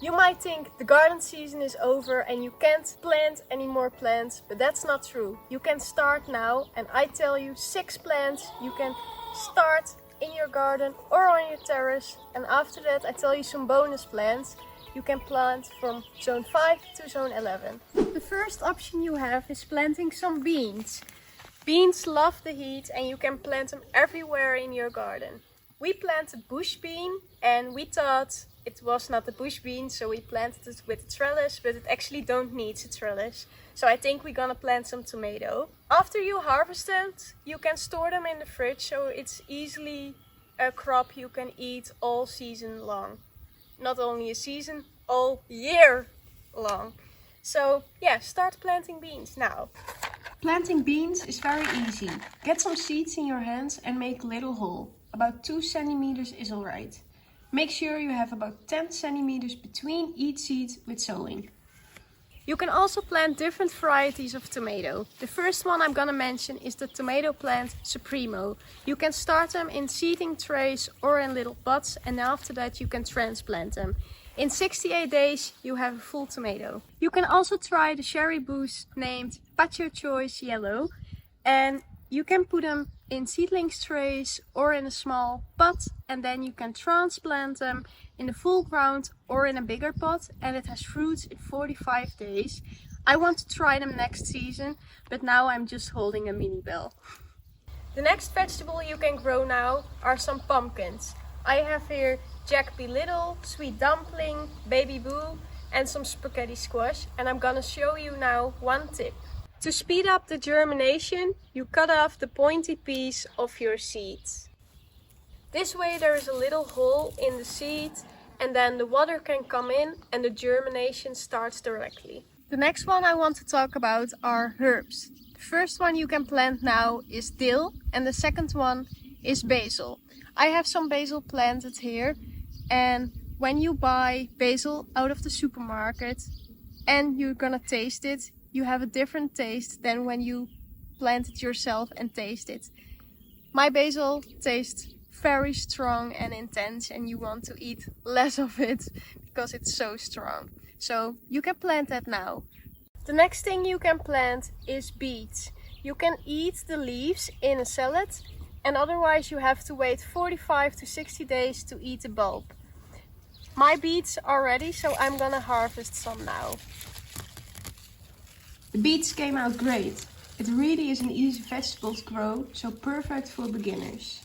You might think the garden season is over and you can't plant any more plants, but that's not true. You can start now, and I tell you 6 plants you can start in your garden or on your terrace, and after that I tell you some bonus plants you can plant from zone 5 to zone 11. The first option you have is planting some beans. Beans love the heat and you can plant them everywhere in your garden. We planted bush bean and we thought it was not a bush bean, so we planted it with a trellis, but it actually don't need a trellis. So I think we're gonna plant some tomato. After you harvest them, you can store them in the fridge, so it's easily a crop you can eat all season long. Not only a season, all year long. So yeah, start planting beans now. Planting beans is very easy. Get some seeds in your hands and make a little hole. About 2 centimeters is alright. Make sure you have about 10 centimeters between each seed with sowing. You can also plant different varieties of tomato. The first one I'm gonna mention is the tomato plant Supremo. You can start them in seeding trays or in little pots, and after that you can transplant them. In 68 days you have a full tomato. You can also try the cherry bush named Patio Choice Yellow, and you can put them in seedlings trays or in a small pot, and then you can transplant them in the full ground or in a bigger pot, and it has fruits in 45 days. I want to try them next season, but now I'm just holding a mini bell. The next vegetable you can grow now are some pumpkins. I have here Jack Be Little, Sweet Dumpling, Baby Boo and some spaghetti squash, and I'm gonna show you now one tip. To speed up the germination, you cut off the pointy piece of your seeds. This way there is a little hole in the seed, and then the water can come in and the germination starts directly. The next one I want to talk about are herbs. The first one you can plant now is dill, and the second one is basil. I have some basil planted here, and when you buy basil out of the supermarket and you're gonna taste it, you have a different taste than when you plant it yourself and taste it. My basil tastes very strong and intense, and you want to eat less of it because it's so strong. So you can plant that now. The next thing you can plant is beets. You can eat the leaves in a salad, and otherwise you have to wait 45 to 60 days to eat the bulb. My beets are ready, so I'm gonna harvest some now. The beets came out great. It really is an easy vegetable to grow, so perfect for beginners.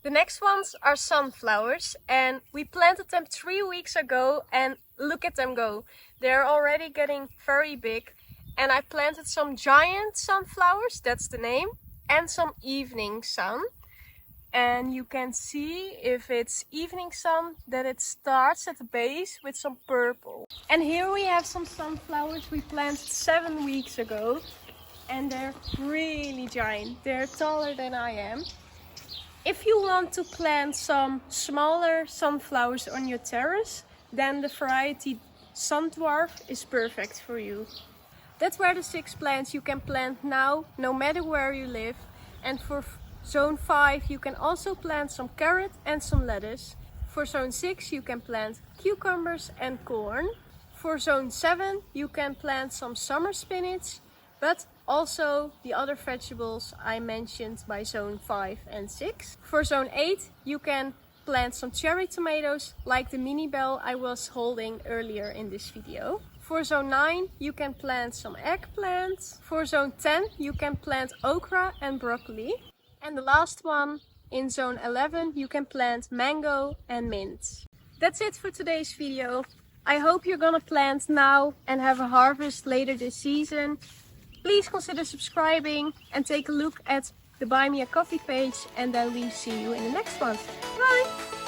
The next ones are sunflowers, and we planted them 3 weeks ago, and look at them go. They're already getting very big, and I planted some giant sunflowers, that's the name, and some evening sun. And you can see if it's evening sun that it starts at the base with some purple. And here we have some sunflowers we planted 7 weeks ago, and they're really giant. They're taller than I am. If you want to plant some smaller sunflowers on your terrace, then the variety Sun Dwarf is perfect for you. That's where the 6 plants you can plant now, no matter where you live. And for zone 5 you can also plant some carrot and some lettuce. For zone 6 you can plant cucumbers and corn. For zone 7 you can plant some summer spinach, but also the other vegetables I mentioned by zone 5 and 6. For zone 8 you can plant some cherry tomatoes like the mini bell I was holding earlier in this video. For zone 9 you can plant some eggplants. For zone 10 you can plant okra and broccoli. And the last one, in zone 11, you can plant mango and mint. That's it for today's video. I hope you're gonna plant now and have a harvest later this season. Please consider subscribing and take a look at the Buy Me a Coffee page, and then we see you in the next one. Bye!